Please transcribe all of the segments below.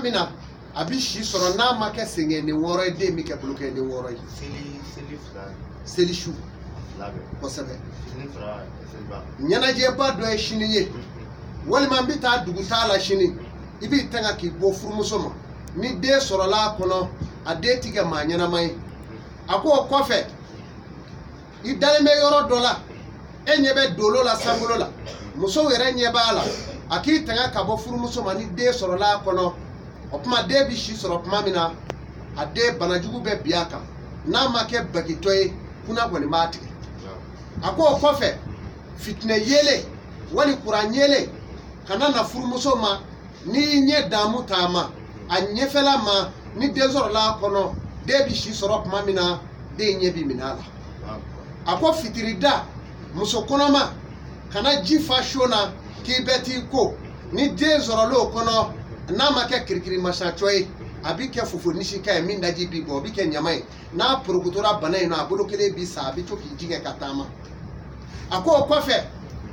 mina abi shi soro na make singe ni woro de mi ke bloke ni woro seli shu ko sabe nyana je ba do e shini ye wal man bi ta dugu ta la shini ibi tanga ki bo furmuso ma ni de soro la kono ade tiga ma nyana mai ako kofe idale me yoro dola enyebe dolo la sangulo la muso were nyeba la aki tanga ka bo furmuso ma ni de soro la kono opma de bi shi soro opma mina ade banajugu be biaka na make bagitoy kuna goni mati ako kofe fitne yele wali kuranyele kana na furmuso ma ni nye damu tama anyefela ma ni de soro la kono de bi shi soro opma mina de nye bi minala ako fitirida muso konoma kana jifa shona ki beti ko ni de soro lo kono na make kirikiri mashachoy abike fufu nishika min daji bi bo bike nyamai na prokutora banai na abolokele bi sa bi to ki jige katama ako kofe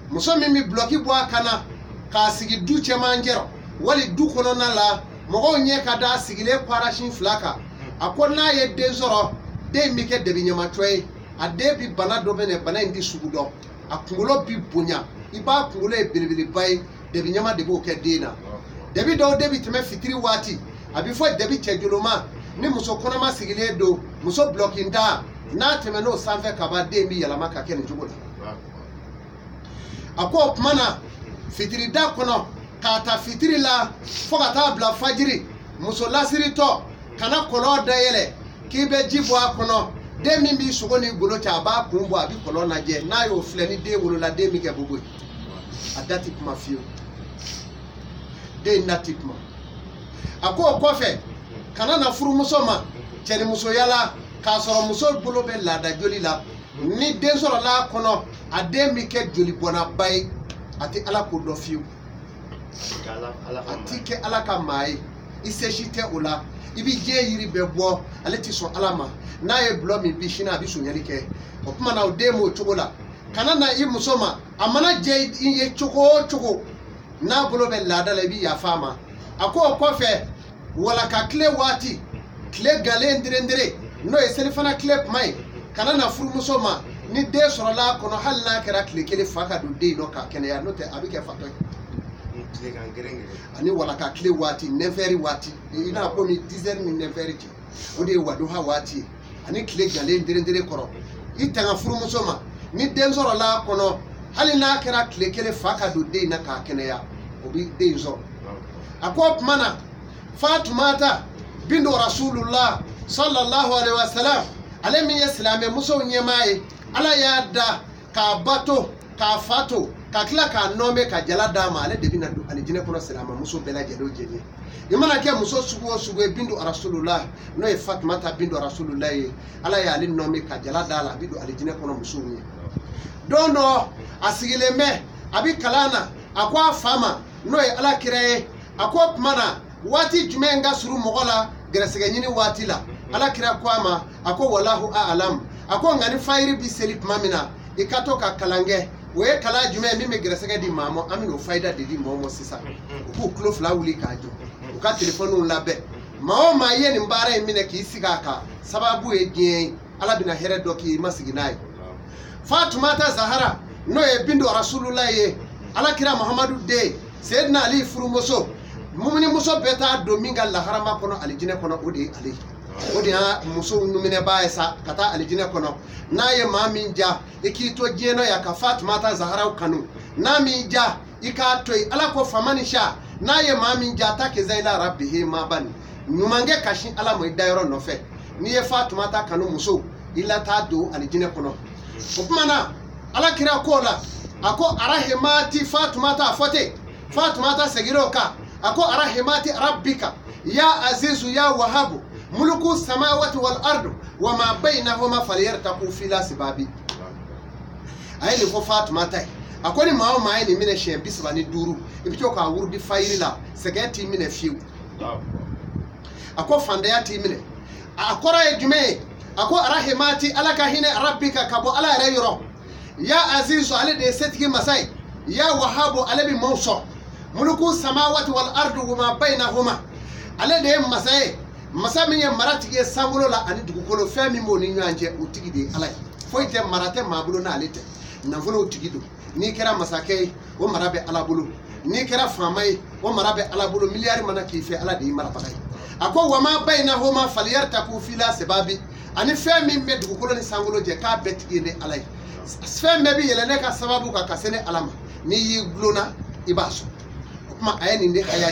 muso mimi bloki bo kana ka sigi du chemanjero wali du kono na la mogo nye kada sigile parashin flaka ako na ye de zoro de mike de bi nyama choy ade bi bana do bene bana ndi sugudo akungulo bi bunya iba kungulo e bilibili bai de bi nyama de bo ke dina debi do debi teme fitiri wati abi fo debi chejuluma ni muso konoma sigile do muso blocking da na teme no sanfe kaba de mi yala maka ken jugola ako mana fitiri da kono kata fitiri la fo kata bla fajiri muso lasiri to kana kolo da yele kibe jibo akono de mi bi sugo ni golo cha ba kumbo abi kolo na je na yo fleni de wolo la de mi ke bobo adati kuma fio de natikma ako kofe kana na furu muso ma cheni muso yala ka soro muso bolo be la da joli la ni den soro la kono ade mi ke joli bona bay ati ala ko do fiu ati ke ala ka mai ise shite ola ibi je yiri be bo ale ti so alama na e blo mi bi shina bi so nyari ke o kuma na o de mo chogola kana na i muso ma amana je ye chogo na bolo be lada la bi ya fama ako kofe wala ka kle wati kle gale ndire no e selifana kle mai kana na furmuso ma ni de soro la kono hal na kera kle kele faka do de no ka kene ya no te abike fato kle kan gerengere ani wala ka kle wati neveri wati ina ko mi dizer mi neveri ti o de wado ha wati ani kle gale ndire koro itanga furmuso ma ni de soro la kono hali na kera kle kele faka do de na ka kene ya obi de zo akop mana Fatumata bintu Rasulullah sallallahu alaihi wasallam alemi islame muso nyemaye ala ya da ka bato ka fato ka kila ka nome ka jala dama ale debi na do alijine kono salama muso bela jelo jeni imana ke muso sugo bintu Rasulullah no e Fatumata bintu Rasulullah ala ya ali nome ka jala dala bidu alijine kono muso nyi dono asigile me abi kalana akwa fama no e ala kire akwa mana wati jumenga suru mogola gresege nyini wati la ala kira kwama ako wallahu a'lam ako ngani fayri bi selip mamina ikato ka kalange we kala jume mimi gresege di mamo amino faida de di momo sisa ku klo flawuli kajo uka telefonu labe mao maye ni mbara emine ki isiga ka sababu ejien ala bina here doki masiginai Fatumata Zahara no e bintu Rasulullah ye ala kira Muhammadu de Sayyidina Ali furumoso mumini muso beta dominga la harama kono alijine kono odi ali odi ha muso numine baesa kata alijine kono naye maminja ikito jeno ya ka Fatumata Zahara kanu naminja ikatoi ala ko famanisha naye maminja take zaila rabbihi mabani nyumange kashi ala mo idayro no fe niye Fatumata kanu muso illa ta do alijine kono opmana ala kira kola ako arahimati Fatumata afote Fatumata segiroka ako arahimati rabbika ya azizu ya wahabu muluku samawati wal ardu wama bainahuma falyartaqu fila sibabi ayni ko Fatumata ako ni mawo mayni mine shembis bani duru ibito ka wurdi fayrila segati mine fiu ako fandayati mine akora ejume ako arahimati alaka hine rabbika kabo ala rayro ya azizu ale de setki masai ya wahabu alabi mawso muluku samawati wal ardu wama bainahuma ale de ye masa ye masa min ye mara tigi ye sankolo la ani dugukolo fɛn min b'o ni ɲɔgɔn cɛ o tigi de ye Ala ye foyi tɛ mara tɛ maa bolo n'ale tɛ nafolow tigi don n'i kɛra masakɛ ye o mara bɛ Ala bolo n'i kɛra faama ye o mara bɛ Ala bolo miliyari mana k'i fɛ Ala de ye marabaga ye a ko wa ma baynahuma falyartaku fila sababi ani fɛn min bɛ dugukolo ni sankolo cɛ k'a bɛɛ tigi ye ne Ala ye fɛn bɛɛ bi yɛlɛ ne ka sababu kan ka se ne Ala ma n'i y'i gulonna i b'a sɔrɔ o kuma a ye nin de